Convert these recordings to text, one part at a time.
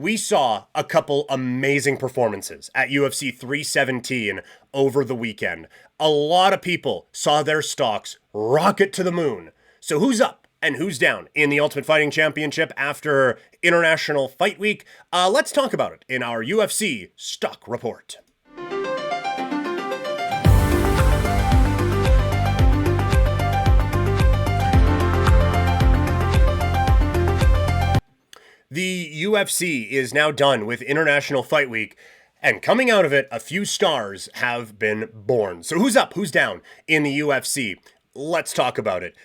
We saw a couple amazing performances at UFC 317 over the weekend. A lot of people saw their stocks rocket to the moon. So who's up and who's down in the Ultimate Fighting Championship after International Fight Week? Let's talk about it in our UFC Stock Report. The UFC is now done with International Fight Week, and coming out of it, a few stars have been born. So who's up, who's down in the UFC? Let's talk about it.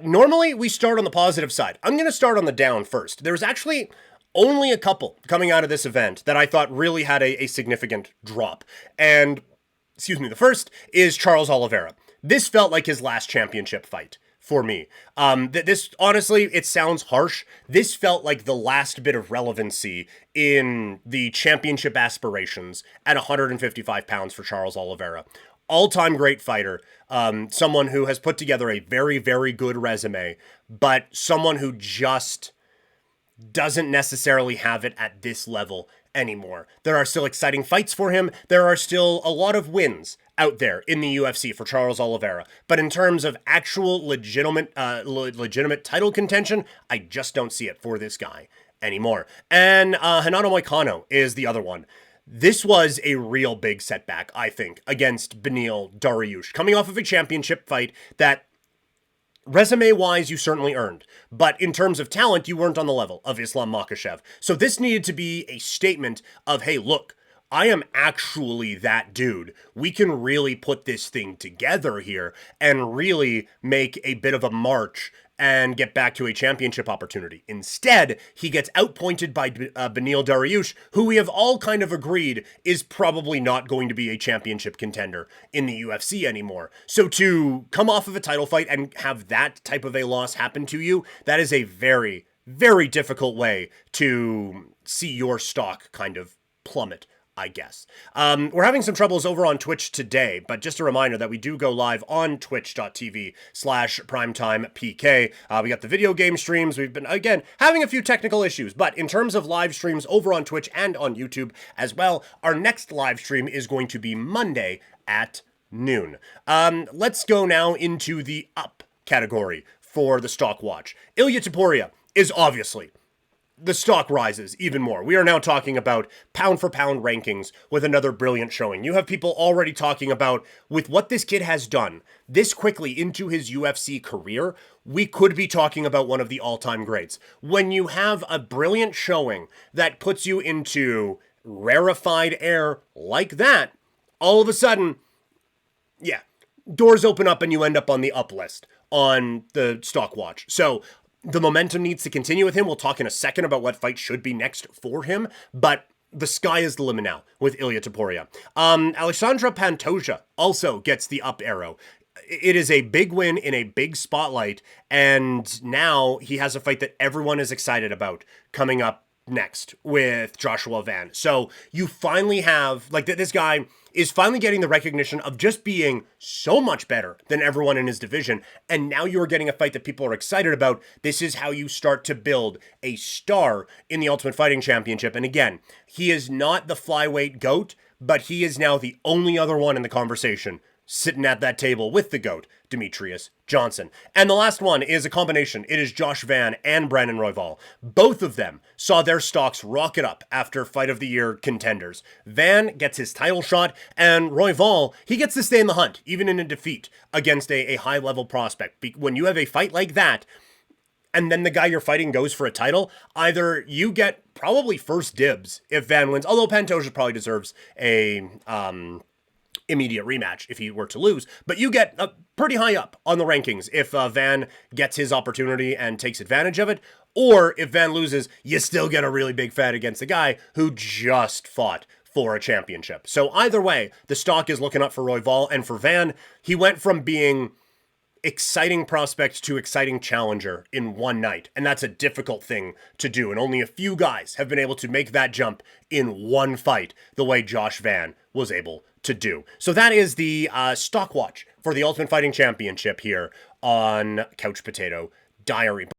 Normally, we start on the positive side. I'm going to start on the down first. There's actually only a couple coming out of this event that I thought really had a significant drop. And, the first is Charles Oliveira. This felt like his last championship fight for me. This, honestly, it sounds harsh. This felt like the last bit of relevancy in the championship aspirations at 155 pounds for Charles Oliveira. All-time great fighter, someone who has put together a very, very good resume, but someone who just doesn't necessarily have it at this level anymore. There are still exciting fights for him. There are still a lot of wins out there in the UFC for Charles Oliveira. But in terms of actual legitimate title contention, I just don't see it for this guy anymore. And Renato Moicano is the other one. This was a real big setback, I think, against Beneil Dariush, coming off of a championship fight that resume-wise, you certainly earned. But in terms of talent, you weren't on the level of Islam Makhachev. So this needed to be a statement of, hey, look, I am actually that dude. We can really put this thing together here and really make a bit of a march and get back to a championship opportunity. Instead, he gets outpointed by Beneil Dariush, who we have all kind of agreed is probably not going to be a championship contender in the UFC anymore. So to come off of a title fight and have that type of a loss happen to you, that is a very, very difficult way to see your stock kind of plummet, I guess. We're having some troubles over on Twitch today, but just a reminder that we do go live on twitch.tv/primetimepk. We got the video game streams. We've been, again, having a few technical issues, but in terms of live streams over on Twitch and on YouTube as well, our next live stream is going to be Monday at noon. Let's go now into the up category for the stock watch. Ilia Topuria is obviously the stock rises even more. We are now talking about pound for pound rankings with another brilliant showing. You have people already talking about, with what this kid has done this quickly into his UFC career, we could be talking about one of the all-time greats. When you have a brilliant showing that puts you into rarefied air like that, all of a sudden, yeah, doors open up and you end up on the up list on the stock watch. So the momentum needs to continue with him. We'll talk in a second about what fight should be next for him, but the sky is the limit now with Ilia Topuria. Alexandra Pantoja also gets the up arrow. It is a big win in a big spotlight, and now he has a fight that everyone is excited about coming up next with Joshua Van. So you finally have, like, this guy is finally getting the recognition of just being so much better than everyone in his division. And now you are getting a fight that people are excited about. This is how you start to build a star in the Ultimate Fighting Championship. And again, he is not the flyweight GOAT, but he is now the only other one in the conversation sitting at that table with the GOAT, Demetrius Johnson. And the last one is a combination. It is Josh Van and Brandon Royval. Both of them saw their stocks rocket up after Fight of the Year contenders. Van gets his title shot, and Royval, he gets to stay in the hunt, even in a defeat against a high-level prospect. When you have a fight like that, and then the guy you're fighting goes for a title, either you get probably first dibs if Van wins, although Pantoja probably deserves a immediate rematch if he were to lose, but you get pretty high up on the rankings if Van gets his opportunity and takes advantage of it, or if Van loses, you still get a really big fight against a guy who just fought for a championship. So either way, the stock is looking up for Royval, and for Van, he went from being exciting prospect to exciting challenger in one night, and that's a difficult thing to do, and only a few guys have been able to make that jump in one fight the way Josh Van was able to do. So that is the stock watch for the Ultimate Fighting Championship here on Couch Potato Diary.